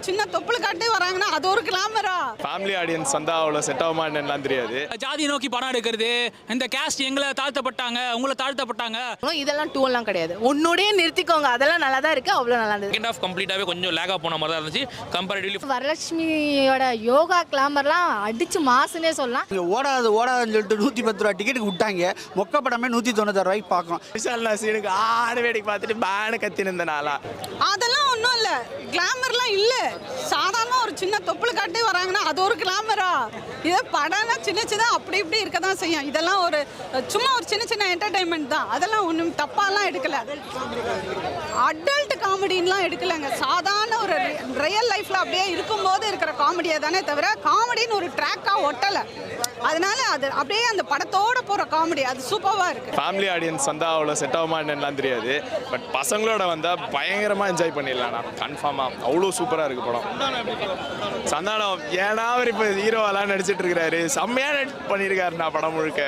சின்ன தொப்புள் காட்டி வராங்கன்னா அது ஒரு கிளாமரா? ஃபேமிலி ஆடியன்ஸ் வந்தா அவ்வளோ செட் ஆகுமான்னு தெரியாது. ஜாதி நோக்கி படம் எடுக்கிறது, இந்த கேஸ்ட் எங்களை தாழ்த்தப்பட்டாங்க, உங்களை தாழ்த்தப்பட்டாங்க, இதெல்லாம் டூ எல்லாம் கிடையாது. உன்னோடயே நிறுத்திக்கோங்க, அதெல்லாம் நல்லா தான் இருக்கு, அவ்வளோ நல்லா இருந்தது. செகண்ட் ஆஃப் கம்ப்ளீட்டாகவே கொஞ்சம் லேக் ஆஃப் போன மாதிரி தான் இருந்துச்சு கம்பேரிட்டிவ்லி. வரலட்சுமியோட யோகா கிளாமர்லாம் அடிச்சு மாசுன்னே சொல்லலாம். ஓடாதுன்னு சொல்லிட்டு 110 ரூபா டிக்கெட்டுக்கு விட்டாங்க. மொக்க படமே 196 ரூபாய்க்கு பார்க்கலாம். விஷால் சீனுக்கு ஆடு வேடிக்கை பார்த்துட்டு பேனு கத்தின நாளா அதெல்லாம் ஒன்றும் இல்லை, கிளாமர்லாம் இல்லை. சாதாரண ஒரு சின்ன தொப்புள் காட்டி வராங்கன்னா அது ஒரு கிளாமரா? இதே படம்னா சின்ன சின்ன அப்படி இப்படி இருக்க தான் செய்யும். இதெல்லாம் ஒரு சும்மா ஒரு சின்ன சின்ன என்டர்டைன்மெண்ட் தான். அதெல்லாம் ஒன்றும் தப்பாலாம் எடுக்கல. அடல்ட் காமெடின்லாம் எடுக்கலைங்க. சாதாரண ஒரு ரியல் லைஃப்பில் அப்படியே இருக்கும்போது இருக்கிற காமெடியை தானே தவிர காமெடின்னு ஒரு ட்ராக்காக ஒட்டலை. அதனால அது அப்படியே அந்த படத்தோட போகிற காமெடி அது சூப்பராக இருக்குது. ஃபேமிலி ஆடியன்ஸ் வந்தா அவ்வளோ செட் ஆகுமான்னு தெரியாது. பட் பசங்களோட வந்தால் பயங்கரமாக என்ஜாய் பண்ணிடலாம்ண்ணா, கன்ஃபார்மாக. அவ்வளோ சூப்பராக இருக்குது படம். சந்தானம் ஏன்னா அவர் இப்போ ஹீரோவெல்லாம் நடிச்சிட்டு இருக்கிறாரு, செம்மையாக பண்ணியிருக்காருண்ணா படம் முழுக்க.